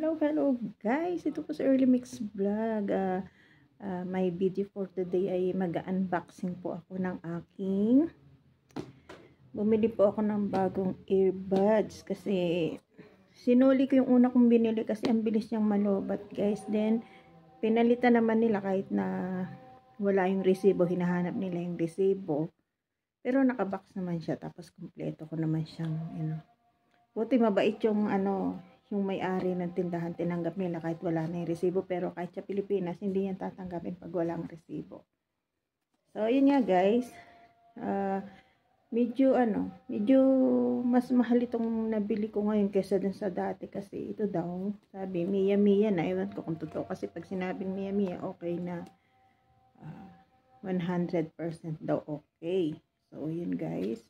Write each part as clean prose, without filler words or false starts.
Hello guys, ito po sa Early Mix Vlog. My video for today ay mag-unboxing po ako ng aking bumili po ako ng bagong earbuds kasi sinuli ko yung una kong binili kasi ang bilis niyang malobat guys. Then pinalitan naman nila kahit na wala yung resibo, hinahanap nila yung resibo, pero nakabox naman siya, tapos kumpleto ko naman siyang buti mabait yung yung may-ari ng tindahan, tinanggap nila kahit wala na yung resibo. Pero kahit sa Pilipinas, hindi yan tatanggapin pag walang resibo. So, yun nga guys. Medyo mas mahal itong nabili ko ngayon kaysa dun sa dati. Kasi ito daw, sabi, Mia na. Ewan ko kung totoo. Kasi pag sinabing Mia, okay na. 100% daw okay. So, yun guys.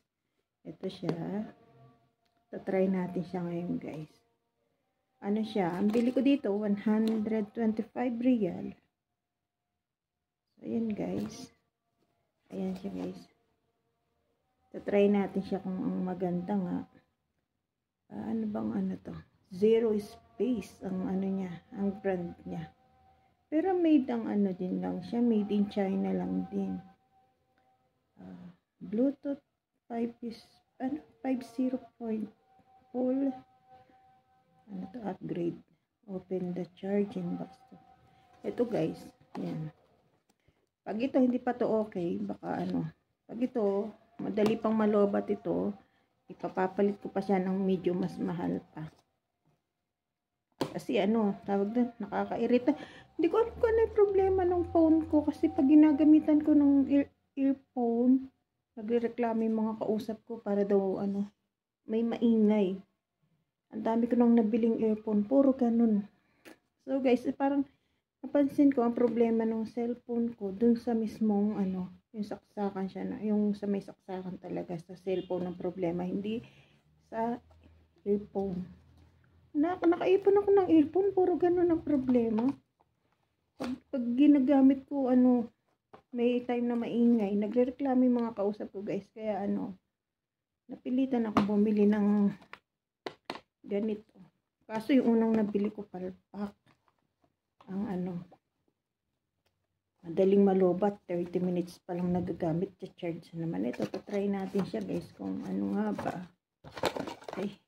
Ito siya. Try natin siya ngayon guys. Ano siya, ang bili ko dito 125 real. So ayan guys, ayan siya guys. Try natin siya kung ang maganda nga. Ano bang to, Zero Space ang niya, ang brand niya. Pero made ang din lang siya, made in China lang din. Bluetooth 5.0 full to upgrade. Open the charging box to. Ito guys, yan. Pag ito hindi pa to okay, baka pag ito madali pang malobat ito, ipapapalit ko pa siya ng medyo mas mahal pa. Kasi tawag doon, nakakairita. Hindi ko alam kung ano yung problema ng phone ko, kasi pag ginagamitan ko ng earphone, nagrereklamo yung mga kausap ko para daw may maingay. Ang dami ko nang nabiling earphone, puro ganun. So guys, parang napansin ko ang problema ng cellphone ko dun sa mismong yung saksakan siya na, yung sa may saksakan talaga sa cellphone ng problema, hindi sa earphone. Nakaipon ako ng earphone, puro ganun ang problema. Pag ginagamit ko may time na maingay, nagrereklamo yung mga kausap ko guys. Kaya napilitan ako bumili ng ganito. Kaso yung unang nabili ko palpak. Ang madaling malobat, 30 minutes pa lang nagagamit, charge naman. Ito, try natin siya guys kung nga ba. Okay.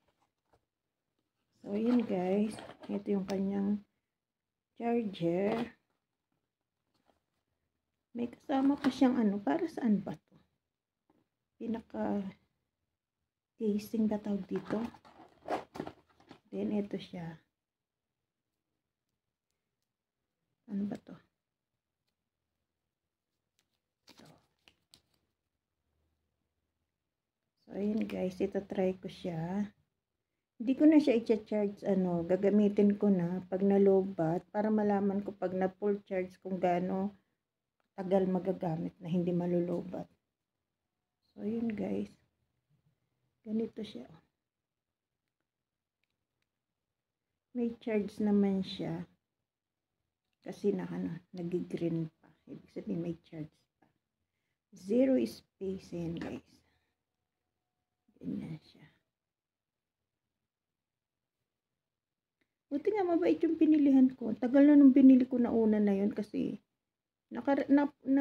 So yun guys, ito yung kanyang charger. May kasama pa siyang para saan ba to? Pinaka casing ba tawag dito? Then, ito siya. Ano ba to? Ito. So, ayun guys. Ito try ko siya. Hindi ko na siya i-charge. Gagamitin ko na pag nalobat para malaman ko pag na full charge kung gaano tagal magagamit na hindi malulobat. So, ayun guys. Ganito siya. May charge naman siya kasi nag-green pa. Ibig sabihin may charge pa. Zero space yan guys. Ganyan siya. Buti nga mabait yung pinilihan ko. Tagal na nung binili ko na una na yun kasi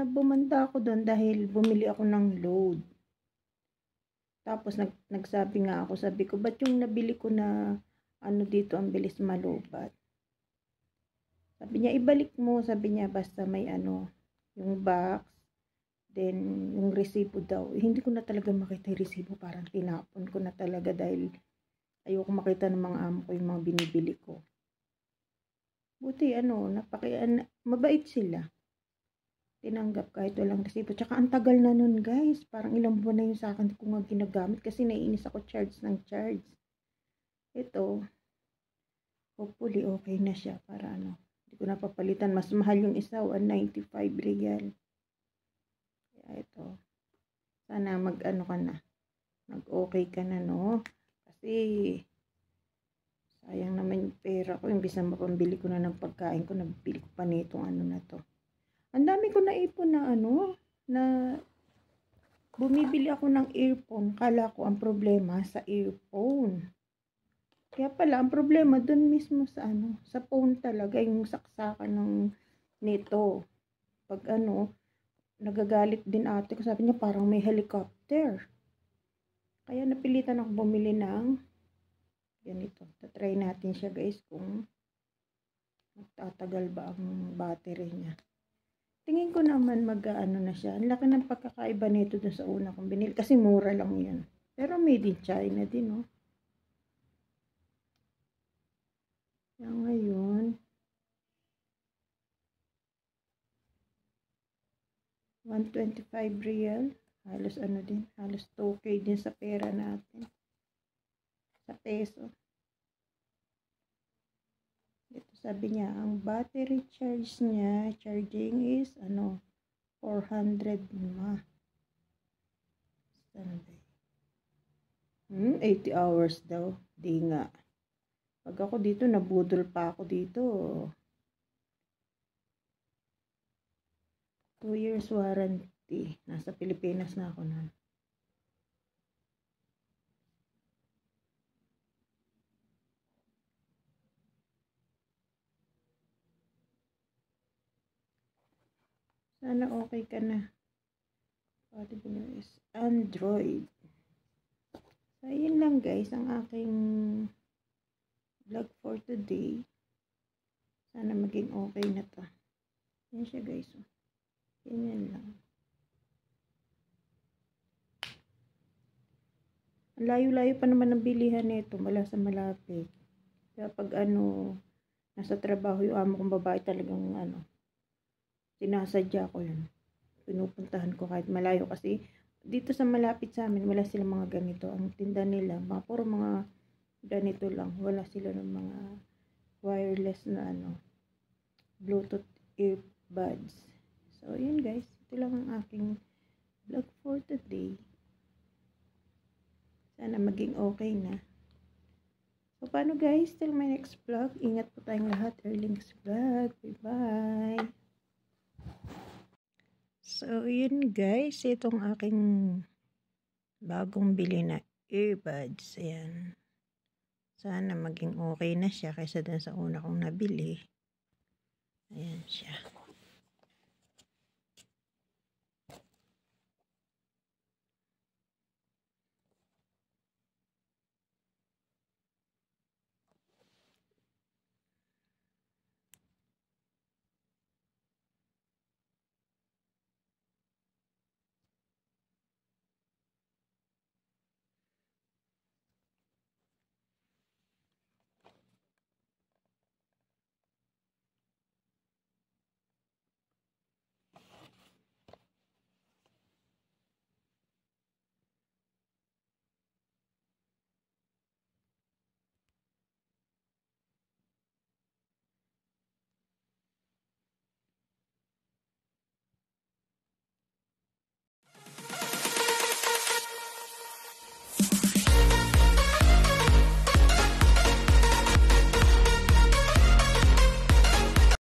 bumanda ako doon dahil bumili ako ng load. Tapos nagsabi nga ako, sabi ko, ba't yung nabili ko na dito ang bilis malobat? Sabi niya, ibalik mo. Sabi niya, basta may yung box, then yung resibo daw. Hindi ko na talaga makita yung resibo. Parang tinapon ko na talaga dahil ayoko makita ng mga amo ko yung mga binibili ko. Buti mabait sila. Tinanggap kahit walang resibo. Tsaka ang tagal na nun guys. Parang ilang buwan na yun sa akin kung ginagamit kasi naiinis ako charge ng charge. Ito, hopefully okay na siya para hindi ko napapalitan. Mas mahal yung isa, 195 real. Kaya ito, sana mag-okay ka na kasi sayang naman yung pera ko. Imbis na mapambili ko na ng pagkain ko, nabili ko pa nitong na to. Ang dami ko naipon na bumibili ako ng earphone. Kala ko ang problema sa earphone. Kaya pala, ang problema dun mismo sa sa phone talaga, yung saksakan nito. Pag nagagalit din ate ko, sabi niya parang may helicopter. Kaya napilitan ako bumili ng ganito. Tatry natin siya guys kung magtatagal ba ang battery niya. Tingin ko naman na siya. Ang laki ng pagkakaiba nito dun sa una kong binili. Kasi mura lang yan. Pero made in China din, oh. Yan ngayon. 125 real. Halos din. Halos 2K din sa pera natin. Sa peso. Ito sabi niya, ang battery charge niya, charging is 400 na. Standby. 80 hours daw. Di nga. Pag ako dito, nabudol pa ako dito. 2 years warranty. Nasa Pilipinas na ako nun. Sana okay ka na. What is Android? So, yun lang guys, ang aking vlog for today. Sana maging okay na to. Yan siya guys. Yan lang. Ang layo-layo pa naman ang bilihan nito. Mula sa malapit. Kaya pag nasa trabaho yung amo kong babae talagang sinasadya ko yun. Pinupuntahan ko kahit malayo kasi dito sa malapit sa amin wala silang mga ganito. Ang tinda nila puro mga ganito lang. Wala sila ng mga wireless na Bluetooth earbuds. So yun guys, ito lang ang aking vlog for today. Sana maging okay na. So paano guys, till my next vlog. Ingat po tayong lahat. Erling's vlog. Bye-bye. So, yun guys, itong aking bagong bili na earbuds. Ayan. Sana maging okay na siya kaysa dun sa una kong nabili. Ayan siya.